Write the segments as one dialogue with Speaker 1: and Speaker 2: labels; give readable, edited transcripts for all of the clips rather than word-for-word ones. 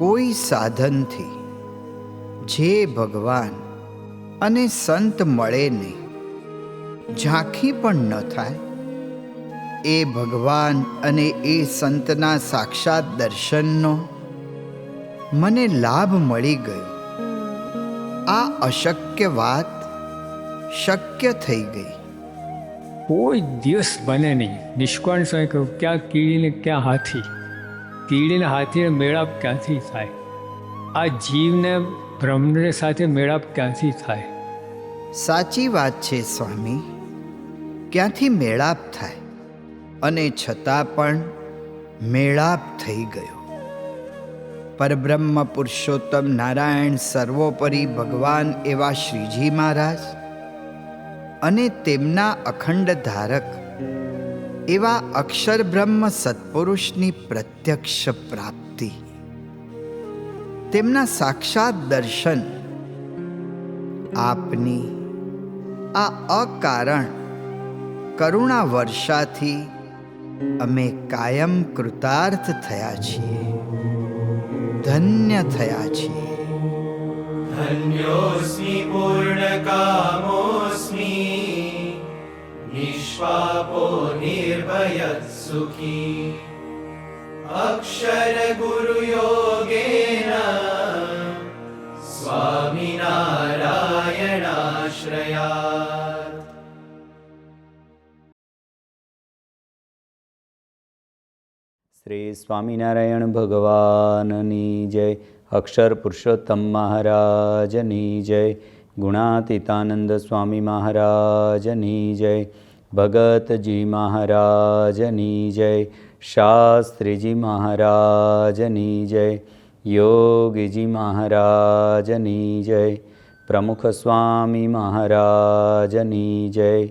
Speaker 1: કોઈ સાધનથી જે ભગવાન અને સંત મળે નહીં, ઝાંખી પણ ન થાય, એ ભગવાન અને એ સંતના સાક્ષાત દર્શનનો મને લાભ મળી ગયો. આ અશક્ય વાત શક્ય થઈ ગઈ.
Speaker 2: કોઈ દિવસ બને નહીં. નિષ્કાળ સ્વામી કહ્યું, ક્યાં કીડીને ક્યાં હાથી, કીડીને હાથીને મેળાપ ક્યાંથી થાય? આ જીવને બ્રહ્મને સાથે મેળાપ ક્યાંથી થાય?
Speaker 1: સાચી વાત છે સ્વામી, ક્યાંથી મેળાપ થાય? અને છતાં પણ મેળાપ થઈ ગયો. પરબ્રહ્મ પુરુષોત્તમ નારાયણ સર્વોપરી ભગવાન એવા શ્રીજી મહારાજ અને તેમના અખંડ ધારક એવા અક્ષર બ્રહ્મ સત્પુરુષની પ્રત્યક્ષ પ્રાપ્તિ, તેમના સાક્ષાત દર્શન, આપની આ અકારણ કરુણા વર્ષાથી અમે કાયમ કૃતાર્થ થયા છીએ, ધન્ય થયા છીએ.
Speaker 3: धन्योऽस्मि पूर्णकामोऽस्मि निष्पापो निर्भयः सुखी अक्षरगुरुयोगेन स्वामिनारायणाश्रयात्.
Speaker 4: શ્રી સ્વામિનારાયણ ભગવાનની જય. અક્ષર પુરુષોત્તમ મહારાજની જય. ગુણાતીતાનંદ સ્વામી મહારાજની જય. ભગતજી મહારાજની જય. શાસ્ત્રીજી મહારાજની જય. યોગીજી મહારાજની જય. પ્રમુખ સ્વામી મહારાજની જય.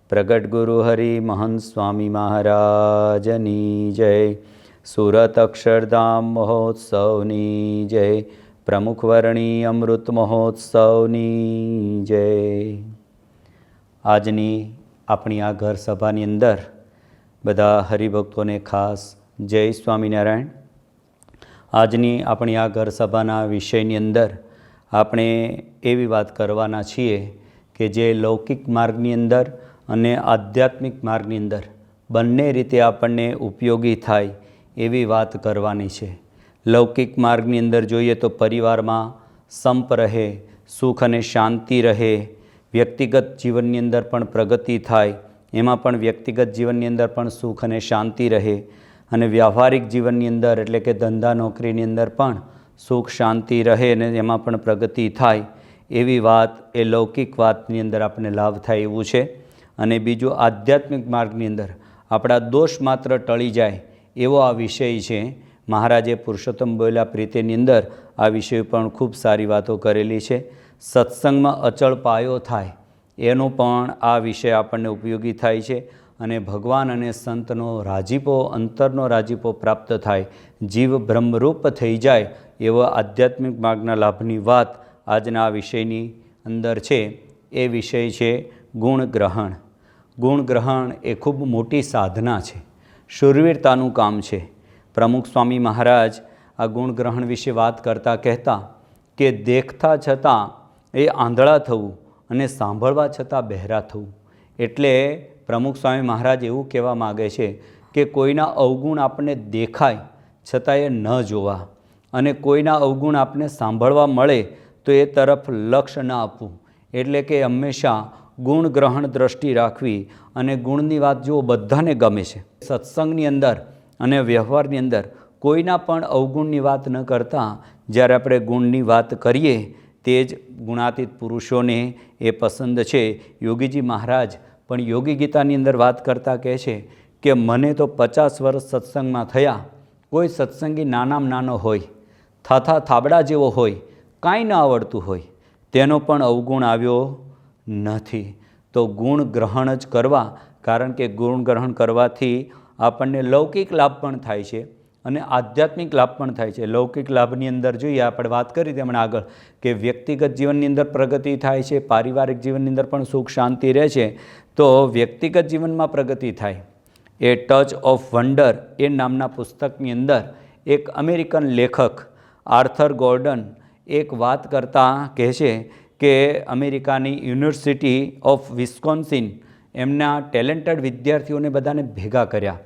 Speaker 4: પ્રગટ ગુરુ હરિ મહંત સ્વામી મહારાજની જય. સુરત અક્ષરધામ મહોત્સવની જય. પ્રમુખ વર્ણી અમૃત મહોત્સવની જય. આજની આપણી આ ઘર સભાની અંદર બધા હરિભક્તોને ખાસ જય સ્વામિનારાયણ. આજની આપણી આ ઘર સભાના વિષયની અંદર આપણે એવી વાત કરવાના છીએ કે જે લૌકિક માર્ગની અંદર અને આધ્યાત્મિક માર્ગની અંદર બંને રીતે આપણને ઉપયોગી થાય એવી વાત કરવાની છે. લૌકિક માર્ગની અંદર જોઈએ તો પરિવારમાં સંપ રહે, સુખ અને શાંતિ રહે, વ્યક્તિગત જીવનની અંદર પણ પ્રગતિ થાય, એમાં પણ વ્યક્તિગત જીવનની અંદર પણ સુખ અને શાંતિ રહે, અને વ્યવહારિક જીવનની અંદર એટલે કે ધંધા નોકરીની અંદર પણ સુખ શાંતિ રહે અને એમાં પણ પ્રગતિ થાય એવી વાત એ લૌકિક વાતની અંદર આપણને લાભ થાય એવું છે. અને બીજું આધ્યાત્મિક માર્ગની અંદર આપણા દોષ માત્ર ટળી જાય એવો આ વિષય છે. મહારાજે પુરુષોત્તમ બોલ્યા પ્રીતિની અંદર આ વિષય પણ ખૂબ સારી વાતો કરેલી છે. સત્સંગમાં અચળ પાયો થાય એનો પણ આ વિષય આપણને ઉપયોગી થાય છે. અને ભગવાન અને સંતનો રાજીપો, અંતરનો રાજીપો પ્રાપ્ત થાય, જીવ બ્રહ્મરૂપ થઈ જાય એવો આધ્યાત્મિક માર્ગના લાભની વાત આજના આ વિષયની અંદર છે. એ વિષય છે ગુણગ્રહણ. ગુણગ્રહણ એ ખૂબ મોટી સાધના છે, શૂરવીરતાનું કામ છે. પ્રમુખ સ્વામી મહારાજ આ ગુણગ્રહણ વિશે વાત કરતાં કહેતા કે દેખતા છતાં એ આંધળા થવું અને સાંભળવા છતાં બહેરા થવું. એટલે પ્રમુખ સ્વામી મહારાજ એવું કહેવા માગે છે કે કોઈના અવગુણ આપણને દેખાય છતાં એ ન જોવા, અને કોઈના અવગુણ આપણને સાંભળવા મળે તો એ તરફ લક્ષ્ય ન આપવું. એટલે કે હંમેશા ગુણગ્રહણ દ્રષ્ટિ રાખવી. અને ગુણની વાત જુઓ, બધાને ગમે છે. સત્સંગની અંદર અને વ્યવહારની અંદર કોઈના પણ અવગુણની વાત ન કરતાં જ્યારે આપણે ગુણની વાત કરીએ તે જ ગુણાતીત પુરુષોને એ પસંદ છે. યોગીજી મહારાજ પણ યોગી ગીતાની અંદર વાત કરતાં કહે છે કે મને તો 50 વર્ષ સત્સંગમાં થયા, કોઈ સત્સંગી નાનામાં નાનો હોય, થાથા થાબડા જેવો હોય, કાંઈ ન આવડતું હોય, તેનો પણ અવગુણ આવ્યો નથી. તો ગુણ ગ્રહણ જ કરવા, કારણ કે ગુણ ગ્રહણ કરવાથી આપણને લૌકિક લાભ પણ થાય છે અને આધ્યાત્મિક લાભ પણ થાય છે. લૌકિક લાભની અંદર જોઈએ, આપણે વાત કરી તેમણે આગળ કે વ્યક્તિગત જીવનની અંદર પ્રગતિ થાય છે, પારિવારિક જીવનની અંદર પણ સુખ શાંતિ રહે છે. તો વ્યક્તિગત જીવનમાં પ્રગતિ થાય એ ટચ ઓફ વન્ડર એ નામના પુસ્તકની અંદર એક અમેરિકન લેખક આર્થર ગોર્ડન એક વાત કરતાં કહે છે કે અમેરિકાની યુનિવર્સિટી ઓફ વિસ્કોન્સિન એમના ટેલેન્ટેડ વિદ્યાર્થીઓને બધાને ભેગા કર્યા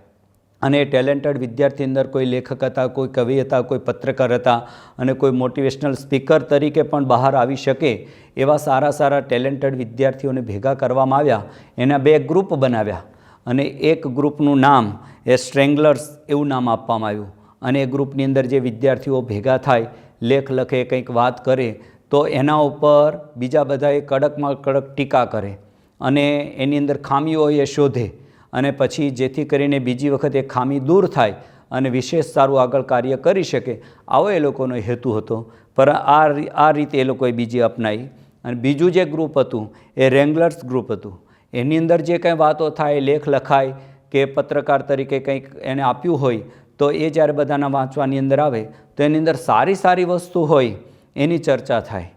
Speaker 4: અને એ ટેલેન્ટેડ વિદ્યાર્થી અંદર કોઈ લેખક હતા, કોઈ કવિ હતા, કોઈ પત્રકાર હતા અને કોઈ મોટિવેશનલ સ્પીકર તરીકે પણ બહાર આવી શકે એવા સારા સારા ટેલેન્ટેડ વિદ્યાર્થીઓને ભેગા કરવામાં આવ્યા. એના 2 ગ્રુપ બનાવ્યા અને એક ગ્રુપનું નામ એ સ્ટ્રેંગલર્સ એવું નામ આપવામાં આવ્યું. અને એ ગ્રુપની અંદર જે વિદ્યાર્થીઓ ભેગા થાય, લેખ લખે, કંઈક વાત કરે તો એના ઉપર બીજા બધાએ કડકમાં કડક ટીકા કરે અને એની અંદર ખામીઓ હોય એ શોધે અને પછી જેથી કરીને બીજી વખત એ ખામી દૂર થાય અને વિશેષ સારું આગળ કાર્ય કરી શકે, આવો એ લોકોનો હેતુ હતો. પર આ રીતે એ લોકોએ બીજી અપનાવી. અને બીજું જે ગ્રુપ હતું એ રેંગલર્સ ગ્રુપ હતું. એની અંદર જે કંઈ વાતો થાય, લેખ લખાય કે પત્રકાર તરીકે કંઈક એને આપ્યું હોય તો એ જ્યારે બધાના વાંચવાની અંદર આવે તો એની અંદર સારી સારી વસ્તુ હોય એની ચર્ચા થાય,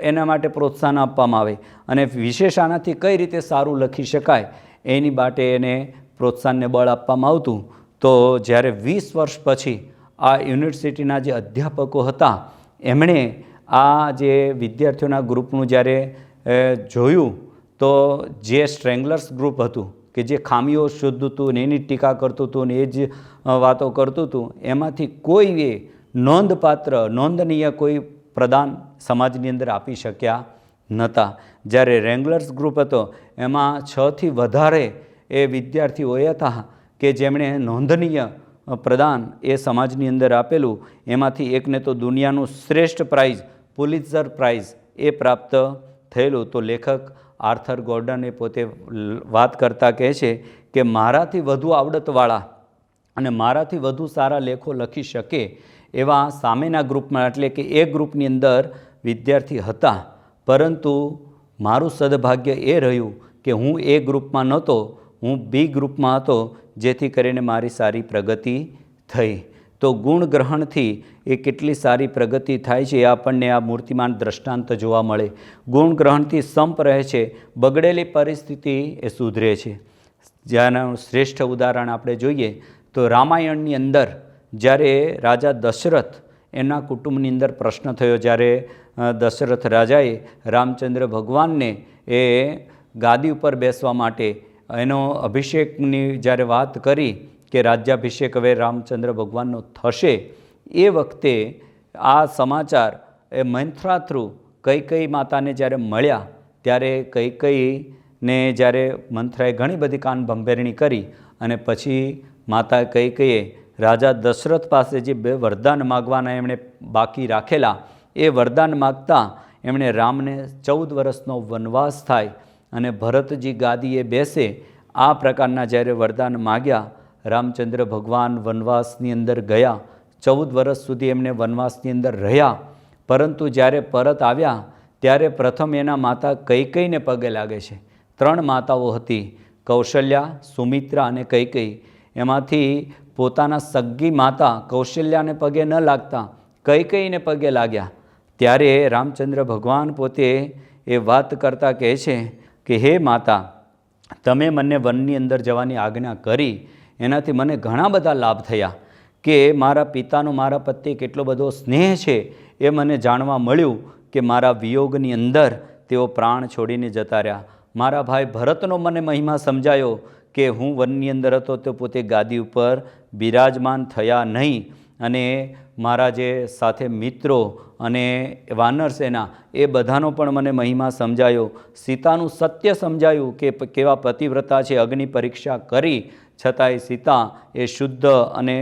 Speaker 4: એના માટે પ્રોત્સાહન આપવામાં આવે અને વિશેષ આનાથી કઈ રીતે સારું લખી શકાય એની માટે એને પ્રોત્સાહનને બળ આપવામાં આવતું. તો જ્યારે 20 વર્ષ પછી આ યુનિવર્સિટીના જે અધ્યાપકો હતા એમણે આ જે વિદ્યાર્થીઓના ગ્રુપનું જ્યારે જોયું તો જે સ્ટ્રેંગલર્સ ગ્રુપ હતું કે જે ખામીઓ શોધતું હતું ને એની ટીકા કરતું હતું ને એ જ વાતો કરતું હતું, એમાંથી કોઈએ નોંધનીય કોઈ પ્રદાન સમાજની અંદર આપી શક્યા નહોતા. જ્યારે રેંગલર્સ ગ્રુપ હતો એમાં 6થી વધારે એ વિદ્યાર્થીઓ હતા કે જેમણે નોંધનીય પ્રદાન એ સમાજની અંદર આપેલું. એમાંથી એકને તો દુનિયાનું શ્રેષ્ઠ પ્રાઇઝ પુલિત્ઝર પ્રાઇઝ એ પ્રાપ્ત થયેલું. તો લેખક આર્થર ગોર્ડન એ પોતે વાત કરતાં કહે છે કે મારાથી વધુ આવડતવાળા અને મારાથી વધુ સારા લેખો લખી શકે એવા સામેના ગ્રુપમાં, એટલે કે એ ગ્રુપની અંદર વિદ્યાર્થી હતા, પરંતુ મારું સદભાગ્ય એ રહ્યું કે હું એ ગ્રુપમાં નહોતો, હું બી ગ્રુપમાં હતો, જેથી કરીને મારી સારી પ્રગતિ થઈ. તો ગુણ ગ્રહણથી એ કેટલી સારી પ્રગતિ થાય છે એ આપણને આ મૂર્તિમાન દ્રષ્ટાંત જોવા મળે. ગુણ ગ્રહણથી સંપ રહે છે, બગડેલી પરિસ્થિતિ એ સુધરે છે. જેનું શ્રેષ્ઠ ઉદાહરણ આપણે જોઈએ તો રામાયણની અંદર જ્યારે રાજા દશરથ એના કુટુંબની અંદર પ્રશ્ન થયો, જ્યારે દશરથ રાજાએ રામચંદ્ર ભગવાનને એ ગાદી ઉપર બેસવા માટે એનો અભિષેકની જ્યારે વાત કરી કે રાજ્યાભિષેક હવે રામચંદ્ર ભગવાનનો થશે, એ વખતે આ સમાચાર એ મંથરા થ્રુ કૈકેયી માતાને જ્યારે મળ્યા ત્યારે કૈકેયીને જ્યારે મંથરાએ ઘણી બધી કાન ભંભેરણી કરી અને પછી માતા કૈકેયીએ રાજા દશરથ પાસે જે 2 વરદાન માગવાના એમણે બાકી રાખેલા એ વરદાન માગતા એમણે રામને 14 વર્ષનો વનવાસ થાય અને ભરતજી ગાદીએ બેસે, આ પ્રકારના જ્યારે વરદાન માગ્યા. રામચંદ્ર ભગવાન વનવાસની અંદર ગયા, 14 વર્ષ સુધી એમને વનવાસની અંદર રહ્યા, પરંતુ જ્યારે પરત આવ્યા ત્યારે પ્રથમ એના માતા કૈકેયીને પગે લાગે છે. 3 માતાઓ હતી, કૌશલ્યા, સુમિત્રા અને કૈકેયી. એમાંથી પોતાના સગ્ગી માતા કૌશલ્યાને પગે ન લાગતા કૈકેયીને પગે લાગ્યા. ત્યારે રામચંદ્ર ભગવાન પોતે એ વાત કરતાં કહે છે કે હે માતા, તમે મને વનની અંદર જવાની આજ્ઞા કરી, એનાથી મને ઘણા બધા લાભ થયા કે મારા પિતાનો મારા પ્રત્યે કેટલો બધો સ્નેહ છે એ મને જાણવા મળ્યું કે મારા વિયોગની અંદર તેઓ પ્રાણ છોડીને જતા રહ્યા. મારા ભાઈ ભરતનો મને મહિમા સમજાયો કે હું વનની અંદર હતો તો પોતે ગાદી ઉપર બિરાજમાન થયા નહીં, અને મારા જે સાથે મિત્રો અને વાનર સેના એ બધાનો પણ મને મહિમા સમજાયો. સીતાનું સત્ય સમજાયું કે કેવા પતિવ્રતા છે, અગ્નિ પરીક્ષા કરી છતાંય સીતા એ શુદ્ધ અને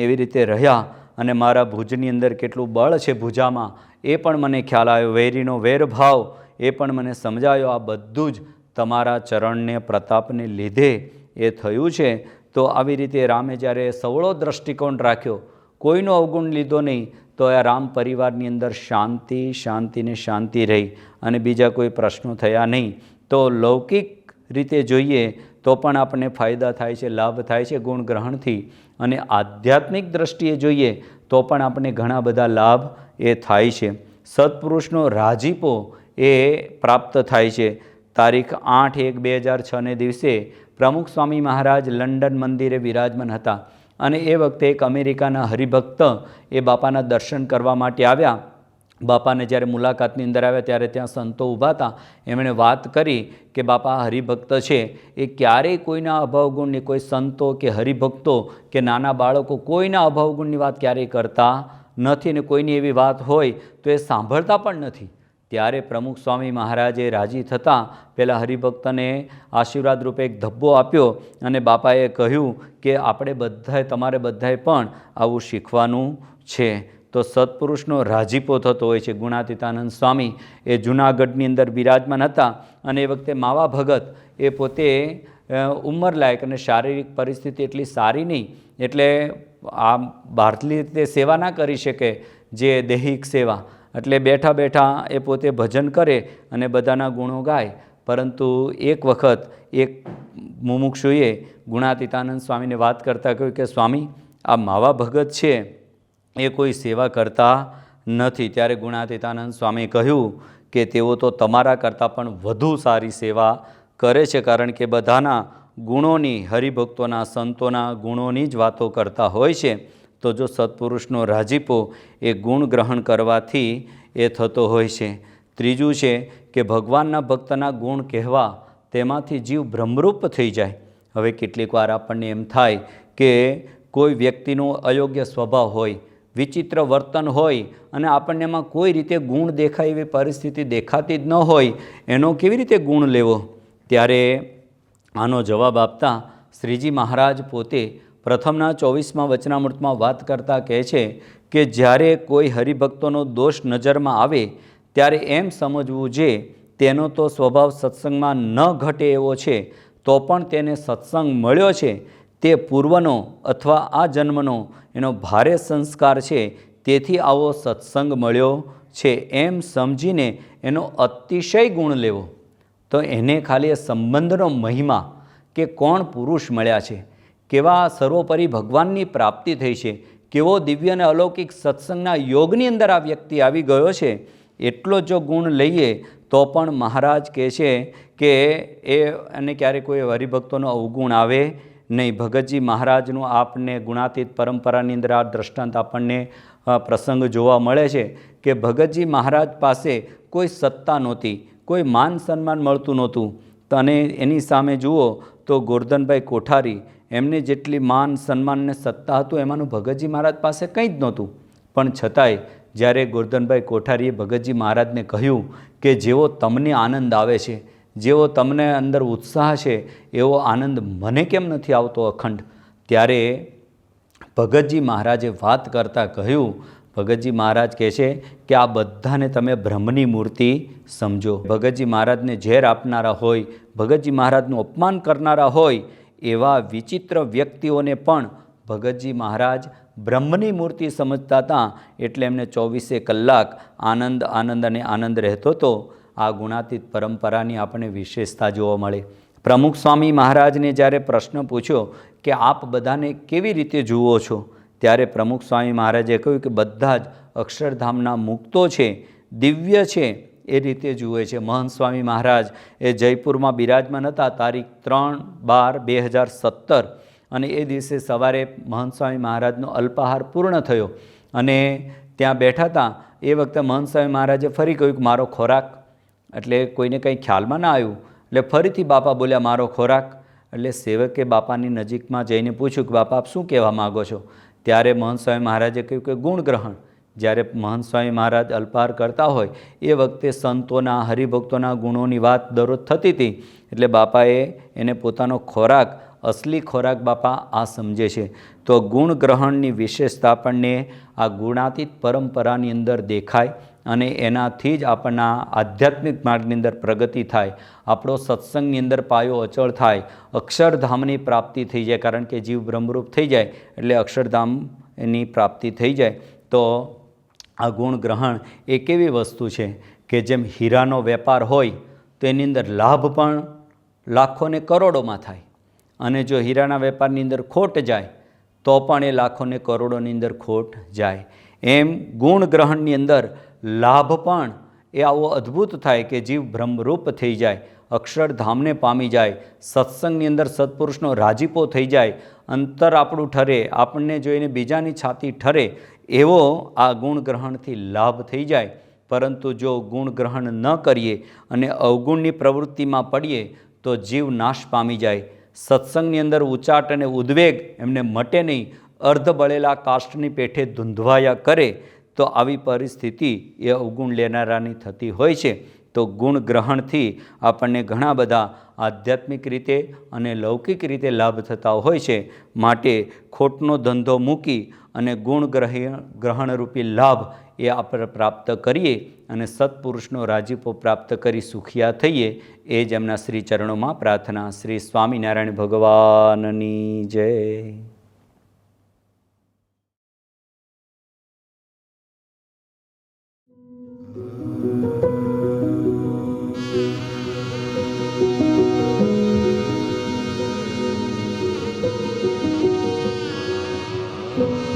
Speaker 4: એવી રીતે રહ્યા, અને મારા ભુજની અંદર કેટલું બળ છે ભુજામાં એ પણ મને ખ્યાલ આવ્યો. વૈરીનો વેરભાવ એ પણ મને સમજાયો. આ બધું જ તમારા ચરણને પ્રતાપને લીધે એ થયું છે. તો આવી રીતે રામે જ્યારે સવળો દૃષ્ટિકોણ રાખ્યો, કોઈનો અવગુણ લીધો નહીં, તો આ રામ પરિવારની અંદર શાંતિ શાંતિને શાંતિ રહી અને બીજા કોઈ પ્રશ્નો થયા નહીં. તો લૌકિક રીતે જોઈએ તો પણ આપણને ફાયદા થાય છે, લાભ થાય છે ગુણ ગ્રહણથી, અને આધ્યાત્મિક દ્રષ્ટિએ જોઈએ તો પણ આપણને ઘણા બધા લાભ એ થાય છે. સત્પુરુષનો રાજીપો એ પ્રાપ્ત થાય છે. તારીખ 8/1/2006ને દિવસે પ્રમુખ સ્વામી મહારાજ લંડન મંદિરે વિરાજમાન હતા અને એ વખતે એક અમેરિકાના હરિભક્ત એ બાપાના દર્શન કરવા માટે આવ્યા. બાપાને જ્યારે મુલાકાતની અંદર આવ્યા ત્યારે ત્યાં સંતો ઊભા હતા. એમણે વાત કરી કે બાપા હરિભક્ત છે એ ક્યારેય કોઈના અભાવગુણની, કોઈ સંતો કે હરિભક્તો કે નાના બાળકો કોઈના અભાવગુણની વાત ક્યારેય કરતા નથી, ને કોઈની એવી વાત હોય તો એ સાંભળતા પણ નથી. ત્યારે પ્રમુખ સ્વામી મહારાજે રાજી થતાં પેલા હરિભક્તને આશીર્વાદ રૂપે એક ધબ્બો આપ્યો અને બાપાએ કહ્યું કે આપણે બધાએ, તમારે બધાએ પણ આવું શીખવાનું છે. તો સત્પુરુષનો રાજીપો થતો હોય છે. ગુણાતીતાનંદ સ્વામી એ જૂનાગઢની અંદર બિરાજમાન હતા અને એ વખતે માવા ભગત એ પોતે ઉંમરલાયક અને શારીરિક પરિસ્થિતિ એટલી સારી નહીં, એટલે આ બહારથી રીતે સેવા ના કરી શકે જે દૈહિક સેવા, એટલે બેઠા બેઠા એ પોતે ભજન કરે અને બધાના ગુણો ગાય. પરંતુ એક વખત એક મુમુક્ષુએ ગુણાતીતાનંદ સ્વામીને વાત કરતાં કહ્યું કે સ્વામી, આ માવા ભગત છે એ કોઈ સેવા કરતા નથી. ત્યારે ગુણાતીતાનંદ સ્વામીએ કહ્યું કે તેઓ તો તમારા કરતાં પણ વધુ સારી સેવા કરે છે, કારણ કે બધાના ગુણોની, હરિભક્તોના, સંતોના ગુણોની જ વાતો કરતા હોય છે. તો જો સત્પુરુષનો રાજીપો એ ગુણ ગ્રહણ કરવાથી એ થતો હોય છે. ત્રીજું છે કે ભગવાનના ભક્તના ગુણ કહેવા, તેમાંથી જીવ ભ્રમરૂપ થઈ જાય. હવે કેટલીક વાર આપણને એમ થાય કે કોઈ વ્યક્તિનો અયોગ્ય સ્વભાવ હોય, વિચિત્ર વર્તન હોય અને આપણને એમાં કોઈ રીતે ગુણ દેખાય એવી પરિસ્થિતિ દેખાતી જ ન હોય, એનો કેવી રીતે ગુણ લેવો? ત્યારે આનો જવાબ આપતા શ્રીજી મહારાજ પોતે પ્રથમના 24મા વચનામૃતમાં વાત કરતા કહે છે કે જ્યારે કોઈ હરિભક્તોનો દોષ નજરમાં આવે ત્યારે એમ સમજવું જે તેનો તો સ્વભાવ સત્સંગમાં ન ઘટે એવો છે, તો પણ તેને સત્સંગ મળ્યો છે તે પૂર્વનો અથવા આ જન્મનો એનો ભારે સંસ્કાર છે, તેથી આવો સત્સંગ મળ્યો છે એમ સમજીને એનો અતિશય ગુણ લેવો. તો એને ખાલી એ સંબંધનો મહિમા કે કોણ પુરુષ મળ્યા છે, કેવા સર્વોપરી ભગવાનની પ્રાપ્તિ થઈ છે, કેવો દિવ્ય અને અલૌકિક સત્સંગના યોગની અંદર આ વ્યક્તિ આવી ગયો છે, એટલો જો ગુણ લઈએ તો પણ મહારાજ કહે છે કે એ અને ક્યારેય કોઈ હરિભક્તોનો અવગુણ આવે નહીં. ભગતજી મહારાજનું આપને ગુણાતીત પરંપરાની અંદર આ દ્રષ્ટાંત આપણને પ્રસંગ જોવા મળે છે કે ભગતજી મહારાજ પાસે કોઈ સત્તા નહોતી, કોઈ માન સન્માન મળતું નહોતું. અને એની સામે જુઓ તો ગોરધનભાઈ કોઠારી, એમને જેટલી માન સન્માન ને સત્તા હતું એમાંનું ભગતજી મહારાજ પાસે કંઈ જ નહોતું. પણ છતાંય જ્યારે ગોરધનભાઈ કોઠારીએ ભગતજી મહારાજને કહ્યું કે જેવો તમને આનંદ આવે છે, જેવો તમને અંદર ઉત્સાહ છે, એવો આનંદ મને કેમ નથી આવતો અખંડ? ત્યારે ભગતજી મહારાજે વાત કરતાં કહ્યું, ભગતજી મહારાજ કહે છે કે આ બધાને તમે બ્રહ્મની મૂર્તિ સમજો. ભગતજી મહારાજને ઝેર આપનારા હોય, ભગતજી મહારાજનું અપમાન કરનારા હોય, એવા વિચિત્ર વ્યક્તિઓને પણ ભગતજી મહારાજ બ્રહ્મની મૂર્તિ સમજતા હતા. એટલે એમને 24 કલાક આનંદ આનંદ અને આનંદ રહેતો હતો. આ ગુણાતીત પરંપરાની આપણને વિશેષતા જોવા મળે. પ્રમુખ સ્વામી મહારાજને જ્યારે પ્રશ્ન પૂછ્યો કે આપ બધાને કેવી રીતે જુઓ છો, ત્યારે પ્રમુખ સ્વામી મહારાજે કહ્યું કે બધા જ અક્ષરધામના મુક્તો છે, દિવ્ય છે, એ રીતે જુએ છે. મહંત સ્વામી મહારાજ એ જયપુરમાં બિરાજમાન હતા તારીખ 3/12/2017 અને એ દિવસે સવારે મહંત સ્વામી મહારાજનો અલ્પાહાર પૂર્ણ થયો અને ત્યાં બેઠા હતા. એ વખતે મહંત સ્વામી મહારાજે ફરી કહ્યું કે મારો ખોરાક, એટલે કોઈને કંઈ ખ્યાલમાં ના આવ્યું. એટલે ફરીથી બાપા બોલ્યા મારો ખોરાક. એટલે સેવકે બાપાની નજીકમાં જઈને પૂછ્યું કે બાપા આપ શું કહેવા માગો છો? ત્યારે મહંત સ્વામી મહારાજે કહ્યું કે ગુણ ગ્રહણ. જ્યારે મહંત સ્વામી મહારાજ અલ્પાહાર કરતા હોય એ વખતે સંતોના, હરિભક્તોના ગુણોની વાત દરરોજ થતી હતી. એટલે બાપાએ એને પોતાનો ખોરાક, અસલી ખોરાક બાપા આ સમજે છે. તો ગુણ ગ્રહણની વિશેષતા આપણને આ ગુણાતીત પરંપરાની અંદર દેખાય અને એનાથી જ આપણના આધ્યાત્મિક માર્ગની અંદર પ્રગતિ થાય, આપણો સત્સંગની અંદર પાયો અચળ થાય, અક્ષરધામની પ્રાપ્તિ થઈ જાય. કારણ કે જીવ બ્રહ્મરૂપ થઈ જાય એટલે અક્ષરધામની પ્રાપ્તિ થઈ જાય. તો આ ગુણ ગ્રહણ એક એવી વસ્તુ છે કે જેમ હીરાનો વેપાર હોય તો એની અંદર લાભ પણ લાખો ને કરોડોમાં થાય, અને જો હીરાના વેપારની અંદર ખોટ જાય તો પણ એ લાખો ને કરોડોની અંદર ખોટ જાય. એમ ગુણ ગ્રહણની અંદર લાભ પણ એ આવો અદ્ભુત થાય કે જીવ બ્રહ્મરૂપ થઈ જાય, અક્ષરધામને પામી જાય, સત્સંગની અંદર સત્પુરુષનો રાજીપો થઈ જાય, અંતર આપણું ઠરે, આપણને જોઈને બીજાની છાતી ઠરે, એવો આ ગુણ ગ્રહણથી લાભ થઈ જાય. પરંતુ જો ગુણ ગ્રહણ ન કરીએ અને અવગુણની પ્રવૃત્તિમાં પડીએ તો જીવ નાશ પામી જાય. સત્સંગની અંદર ઉચાટ અને ઉદ્વેગ એમને મટે નહીં, અર્ધ બળેલા કાષ્ઠની પેઠે ધૂંધવાયા કરે તો આવી પરિસ્થિતિ એ અવગુણ લેનારાની થતી હોય છે. તો ગુણ ગ્રહણથી આપણને ઘણા બધા આધ્યાત્મિક રીતે અને લૌકિક રીતે લાભ થતા હોય છે. માટે ખોટનો ધંધો મૂકી અને ગુણ ગ્રહણરૂપી લાભ એ આપણે પ્રાપ્ત કરીએ અને સત્પુરુષનો રાજીપો પ્રાપ્ત કરી સુખિયા થઈએ, એ જ એમના શ્રી ચરણોમાં પ્રાર્થના. શ્રી સ્વામિનારાયણ ભગવાનની જય.
Speaker 3: Thank you.